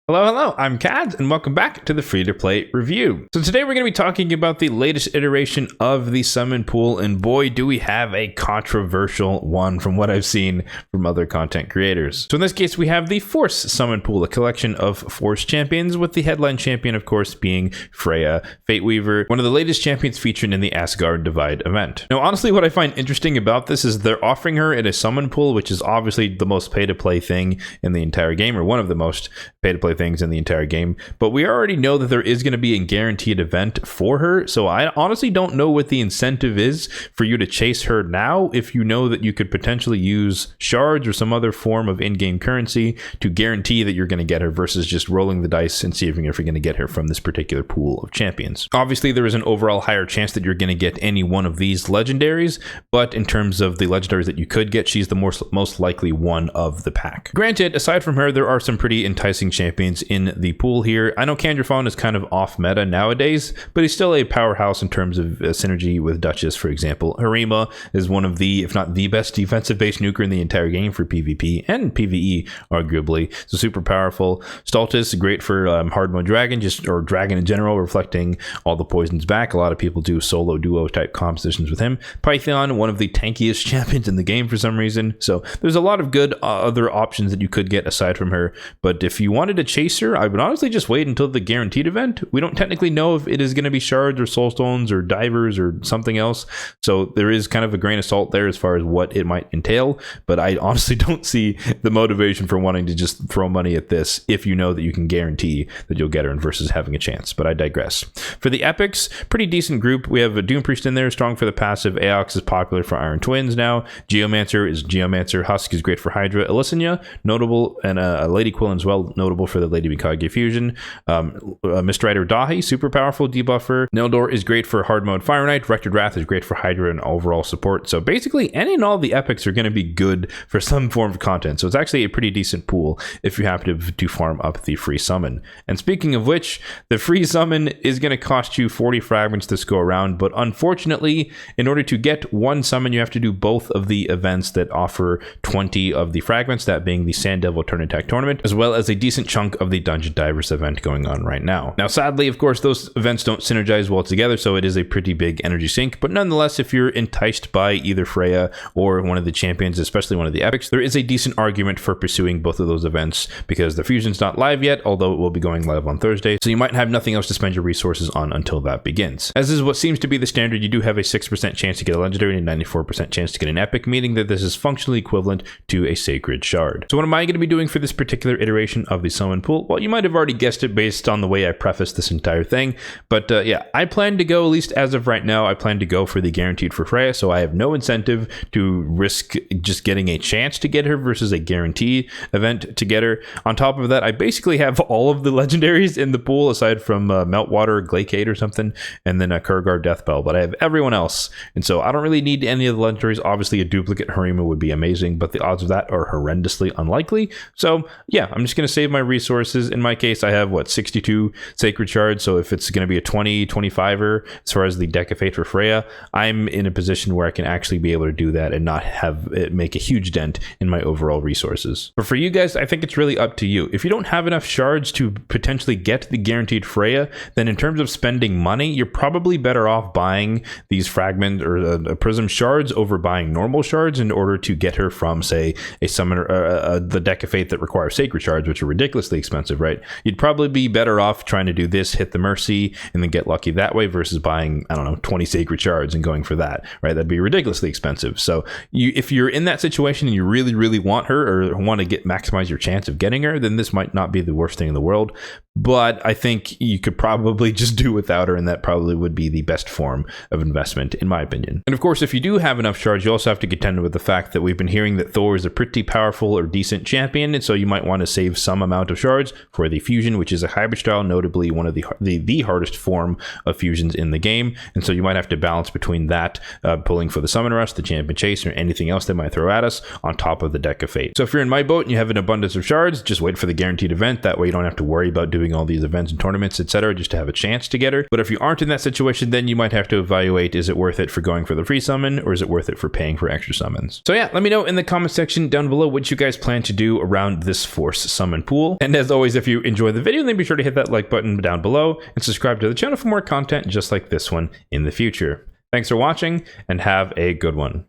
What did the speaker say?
Hello, hello, I'm Kads, and welcome back to the free-to-play review. So today we're going to be talking about the latest iteration of the summon pool, and boy, do we have a controversial one from what I've seen from other content creators. So in this case, we have the Force summon pool, a collection of Force champions, with the headline champion, of course, being Freya Fateweaver, one of the latest champions featured in the Asgard Divide event. Now, honestly, what I find interesting about this is they're offering her in a summon pool, which is obviously the most pay-to-play thing in the entire game, or one of the most pay-to-play things in the entire game, but we already know that there is going to be a guaranteed event for her, so I honestly don't know what the incentive is for you to chase her now if you know that you could potentially use shards or some other form of in-game currency to guarantee that you're going to get her versus just rolling the dice and seeing if you're going to get her from this particular pool of champions. Obviously, there is an overall higher chance that you're going to get any one of these legendaries, but in terms of the legendaries that you could get, she's the most likely one of the pack. Granted, aside from her, there are some pretty enticing champions in the pool here. I know Candrafon is kind of off meta nowadays, but he's still a powerhouse in terms of synergy with Duchess, for example. Harima is one of the, if not the best defensive-based nuker in the entire game for PvP and PvE, arguably. So super powerful. Stultus, great for hard mode dragon, or dragon in general, reflecting all the poisons back. A lot of people do solo duo type compositions with him. Python, one of the tankiest champions in the game for some reason. So there's a lot of good other options that you could get aside from her. But if you wanted to chase her, I would honestly just wait until the guaranteed event. We don't technically know if it is going to be shards or soulstones or divers or something else. So there is kind of a grain of salt there as far as what it might entail. But I honestly don't see the motivation for wanting to just throw money at this if you know that you can guarantee that you'll get her versus having a chance. But I digress. For the epics, pretty decent group. We have a Doom Priest in there, strong for the passive. Aox is popular for Iron Twins now. Geomancer is Geomancer. Husk is great for Hydra. Elisinia, notable, and Lady Quillen as well, notable for the Lady Mikage fusion. Mistrider Dahi, super powerful debuffer. Neldor is great for hard mode Fire Knight. Rectored Wrath is great for Hydra and overall support. So basically, any and all the epics are going to be good for some form of content. So it's actually a pretty decent pool if you happen to farm up the free summon. And speaking of which, the free summon is going to cost you 40 fragments this go around, but unfortunately, in order to get one summon, you have to do both of the events that offer 20 of the fragments, that being the Sand Devil Turn Attack Tournament, as well as a decent chunk of the Dungeon Divers event going on right now. Now, sadly, of course, those events don't synergize well together, so it is a pretty big energy sink, but nonetheless, if you're enticed by either Freya or one of the champions, especially one of the epics, there is a decent argument for pursuing both of those events because the fusion's not live yet, although it will be going live on Thursday, so you might have nothing else to spend your resources on until that begins. As is what seems to be the standard, you do have a 6% chance to get a legendary and a 94% chance to get an epic, meaning that this is functionally equivalent to a sacred shard. So what am I going to be doing for this particular iteration of the summon pool? Well, you might have already guessed it based on the way I prefaced this entire thing, but yeah, I plan to go, at least as of right now, I plan to go for the guaranteed for Freya, so I have no incentive to risk just getting a chance to get her versus a guarantee event to get her. On top of that, I basically have all of the legendaries in the pool aside from Meltwater, Glaciate or something, and then a Kurgar Deathbell, but I have everyone else, and so I don't really need any of the legendaries. Obviously, a duplicate Harima would be amazing, but the odds of that are horrendously unlikely, so yeah, I'm just going to save my resources. In my case, I have, 62 Sacred Shards, so if it's going to be a 25er as far as the Deck of Fate for Freya, I'm in a position where I can actually be able to do that and not have it make a huge dent in my overall resources. But for you guys, I think it's really up to you. If you don't have enough shards to potentially get the guaranteed Freya, then in terms of spending money, you're probably better off buying these fragment or Prism Shards over buying normal shards in order to get her from, say, a summoner, the Deck of Fate that requires Sacred Shards, which are ridiculously expensive, right? You'd probably be better off trying to do this, hit the Mercy, and then get lucky that way versus buying, I don't know, 20 Sacred Shards and going for that, right? That'd be ridiculously expensive. So if you're in that situation and you really, really want her or want to maximize your chance of getting her, then this might not be the worst thing in the world. But I think you could probably just do without her, and that probably would be the best form of investment, in my opinion. And of course, if you do have enough shards, you also have to contend with the fact that we've been hearing that Thor is a pretty powerful or decent champion, and so you might want to save some amount of shards for the fusion, which is a hybrid style, notably one of the hardest form of fusions in the game. And so you might have to balance between that, pulling for the Summon Rush, the Champion Chase, or anything else they might throw at us on top of the Deck of Fate. So if you're in my boat and you have an abundance of shards, just wait for the guaranteed event. That way you don't have to worry about doing all these events and tournaments, etc., just to have a chance to get her. But if you aren't in that situation, then you might have to evaluate, is it worth it for going for the free summon, or is it worth it for paying for extra summons? So yeah, let me know in the comment section down below what you guys plan to do around this Force summon pool. And as always, if you enjoy the video, then be sure to hit that like button down below and subscribe to the channel for more content just like this one in the future. Thanks for watching and have a good one.